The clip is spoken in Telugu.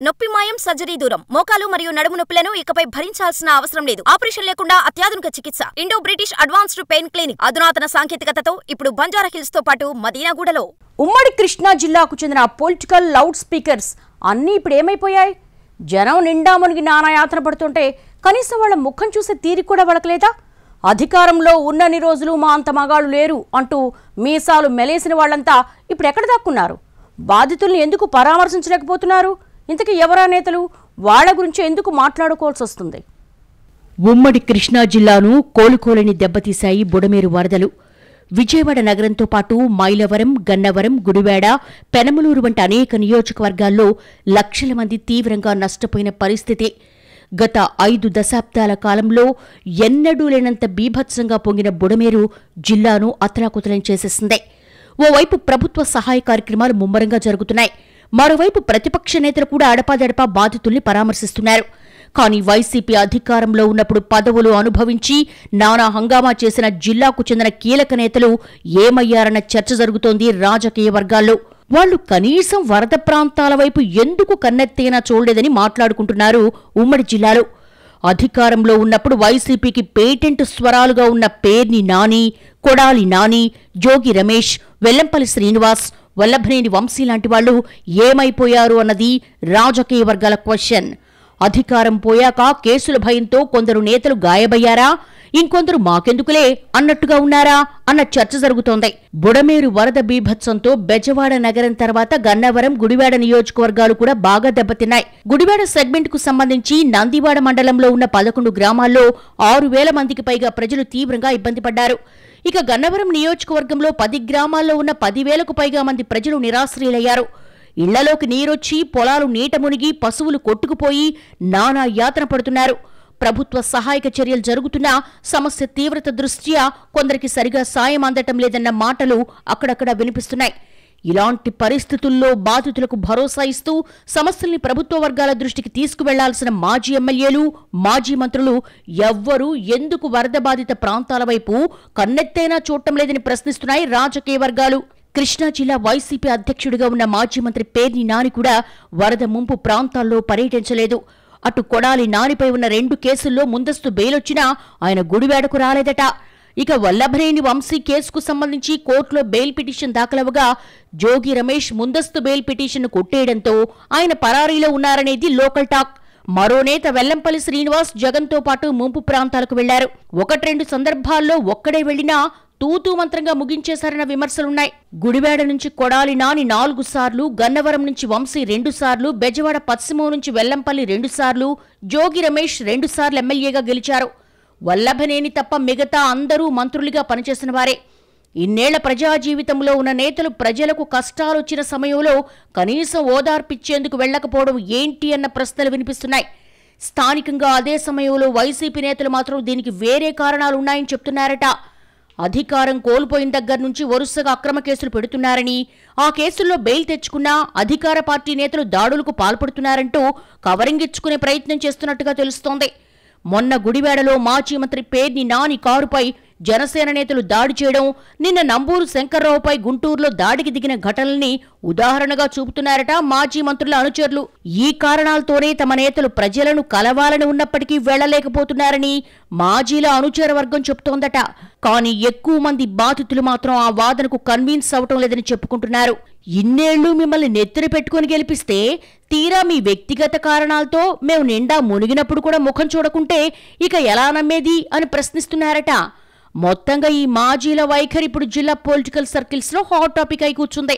నొప్పి మాయం సర్జరీ దూరం మోకాలు మరియు నడుము నొప్పులను ఇకపై భరించాల్సిన అవసరం లేదు. ఆపరేషన్ లేకుండా అత్యాధునిక చికిత్స. Indo British advanced pain clinic అధునాతన సాంకేతికతతో ఇప్పుడు బంజారాహిల్స్ తో పాటు మదీనాగూడలో. ఉమ్మడి కృష్ణా జిల్లాకు చెందిన పొలిటికల్ లౌడ్ స్పీకర్స్ అన్నీ ఇప్పుడు ఏమైపోయాయి? జనం నిండా మునిగి నానాయాత్ర పడుతుంటే కనీసం వాళ్ళ ముఖం చూసే తీరిక కూడా వడకలేదా? అధికారంలో ఉన్నన్ని రోజులు మా అంత మగాళ్ళు లేరు అంటూ మీసాలు మెలేసిన వాళ్ళంతా ఇప్పుడు ఎక్కడ దాక్కున్నారు? బాధితుల్ని ఎందుకు పరామర్శించలేకపోతున్నారు? ఇంతకీ ఎవరా నేతలు? వాళ్ల గురించి ఎందుకు మాట్లాడుకోవాల్సి వస్తుంది? ఉమ్మడి కృష్ణా జిల్లాను కోలుకోలేని దెబ్బతీశాయి బుడమేరు వరదలు. విజయవాడ నగరంతో పాటు మైలవరం, గన్నవరం, గుడివాడ, పెనమలూరు వంటి అనేక నియోజకవర్గాల్లో లక్షల మంది తీవ్రంగా నష్టపోయిన పరిస్థితి. గత 5 దశాబ్దాల కాలంలో ఎన్నడూ లేనంత బీభత్సంగా పొంగిన బుడమేరు జిల్లాను అతలాకుతలం చేసేసింది. ఓవైపు ప్రభుత్వ సహాయ కార్యక్రమాలు ముమ్మరంగా జరుగుతున్నాయి. మరోవైపు ప్రతిపక్ష నేతలు కూడా అడపాదడపా బాధితుల్ని పరామర్శిస్తున్నారు. కానీ వైసీపీ అధికారంలో ఉన్నప్పుడు పదవులు అనుభవించి నానా హంగామా చేసిన జిల్లాకు చెందిన కీలక నేతలు ఏమయ్యారన్న చర్చ జరుగుతోంది రాజకీయ వర్గాల్లో. వాళ్లు కనీసం వరద ప్రాంతాల వైపు ఎందుకు కన్నెత్తైనా చూడలేదని మాట్లాడుకుంటున్నారు ఉమ్మడి జిల్లాలో. అధికారంలో ఉన్నప్పుడు వైసీపీకి పేటెంట్ స్వరాలుగా ఉన్న పేర్ని నాని, కొడాలి నాని, జోగి రమేష్, వెల్లంపల్లి శ్రీనివాస్, వల్లభనేని వంశీ లాంటి వాళ్లు ఏమైపోయారు అన్నది రాజకీయ వర్గాల క్వశ్చన్. అధికారం పోయాక కేసుల భయంతో కొందరు నేతలు గాయబయ్యారా, ఇంకొందరు మాకెందుకులే అన్నట్టుగా ఉన్నారా అన్న చర్చ జరుగుతోంది. బుడమేరు వరద బీభత్సంతో బెజవాడ నగరం తర్వాత గన్నవరం, గుడివాడ నియోజకవర్గాలు కూడా బాగా దెబ్బతిన్నాయి. గుడివాడ సెగ్మెంట్ కు సంబంధించి నందివాడ మండలంలో ఉన్న 11 గ్రామాల్లో 6,000 మందికి పైగా ప్రజలు తీవ్రంగా ఇబ్బంది పడ్డారు. ఇక గన్నవరం నియోజకవర్గంలో 10 గ్రామాల్లో ఉన్న 10,000కు పైగా మంది ప్రజలు నిరాశ్రయులయ్యారు. ఇళ్లలోకి నీరొచ్చి పొలాలు నీట మునిగి పశువులు కొట్టుకుపోయి నానా యాతన పడుతున్నారు. ప్రభుత్వ సహాయక చర్యలు జరుగుతున్నా సమస్య తీవ్రత దృష్ట్యా కొందరికి సరిగా సాయం అందటం లేదన్న మాటలు అక్కడక్కడ వినిపిస్తున్నాయి. ఇలాంటి పరిస్థితుల్లో బాధితులకు భరోసా ఇస్తూ సమస్యల్ని ప్రభుత్వ వర్గాల దృష్టికి తీసుకువెళ్లాల్సిన మాజీ ఎమ్మెల్యేలు, మాజీ మంత్రులు ఎవ్వరూ ఎందుకు వరద బాధిత ప్రాంతాల వైపు కన్నెత్తైనా చూడటం లేదని ప్రశ్నిస్తున్నాయి రాజకీయ వర్గాలు. కృష్ణా జిల్లా వైసీపీ అధ్యక్షుడిగా ఉన్న మాజీ మంత్రి పేర్ని నాని కూడా వరద ముంపు ప్రాంతాల్లో పర్యటించలేదు. అటు కొడాలి నానిపై ఉన్న 2 కేసుల్లో ముందస్తు బెయిలొచ్చినా ఆయన గుడివాడకు రాలేదట. ఇక వల్లభనేని వంశీ కేసుకు సంబంధించి కోర్టులో బెయిల్ పిటిషన్ దాఖలవగా జోగి రమేష్ ముందస్తు బెయిల్ పిటిషన్ కొట్టేయడంతో ఆయన పరారీలో ఉన్నారనేది లోకల్ టాక్. మరో నేత వెల్లంపల్లి శ్రీనివాస్ జగన్తో పాటు ముంపు ప్రాంతాలకు వెళ్లారు. 1-2 సందర్భాల్లో ఒక్కడే వెళ్లినా తూతూ మంత్రంగా ముగించేశారన్న విమర్శలున్నాయి. గుడివాడ నుంచి కొడాలి నాని 4 సార్లు, గన్నవరం నుంచి వంశీ 2 సార్లు, బెజవాడ పశ్చిమ నుంచి వెల్లంపల్లి 2 సార్లు, జోగి రమేష్ 2 సార్లు ఎమ్మెల్యేగా గెలిచారు. వల్లభనేని తప్ప మిగతా అందరూ మంత్రులుగా పనిచేసిన వారే. ఇన్నేళ్ల ప్రజా జీవితంలో ఉన్న నేతలు ప్రజలకు కష్టాలొచ్చిన సమయంలో కనీసం ఓదార్పిచ్చేందుకు వెళ్లకపోవడం ఏంటి అన్న ప్రశ్నలు వినిపిస్తున్నాయి. స్థానికంగా అదే సమయంలో వైసీపీ నేతలు మాత్రం దీనికి వేరే కారణాలున్నాయని చెప్తున్నారట. అధికారం కోల్పోయిన దగ్గర నుంచి వరుసగా అక్రమ కేసులు పెడుతున్నారని, ఆ కేసుల్లో బెయిల్ తెచ్చుకున్నా అధికార పార్టీ నేతలు దాడులకు పాల్పడుతున్నారంటూ కవరింగ్ ఇచ్చుకునే ప్రయత్నం చేస్తున్నట్టుగా తెలుస్తోంది. మొన్న గుడివాడలో మాజీ మంత్రి పేర్ని నాని కారుపై జనసేన నేతలు దాడి చేయడం, నిన్న నంబూరు శంకర్రావుపై గుంటూరులో దాడికి దిగిన ఘటనల్ని ఉదాహరణగా చూపుతున్నారట మాజీ మంత్రుల అనుచరులు. ఈ కారణాలతోనే తమ నేతలు ప్రజలను కలవాలని ఉన్నప్పటికీ వెళ్లలేకపోతున్నారని మాజీల అనుచర వర్గం చెబుతోందట. కానీ ఎక్కువ మంది బాధితులు మాత్రం ఆ వాదనకు కన్విన్స్ అవటం లేదని చెప్పుకుంటున్నారు. ఇన్నేళ్లు మిమ్మల్ని నెత్తిన పెట్టుకుని గెలిపిస్తే తీరా మీ వ్యక్తిగత కారణాలతో మేము నిండా మునిగినప్పుడు కూడా ముఖం చూడకుంటే ఇక ఎలా నమ్మేది అని ప్రశ్నిస్తున్నారట. మొత్తంగా ఈ మాజీల వైఖరి ఇప్పుడు జిల్లా పొలిటికల్ సర్కిల్స్ లో హాట్ టాపిక్ అయి కూర్చుంది.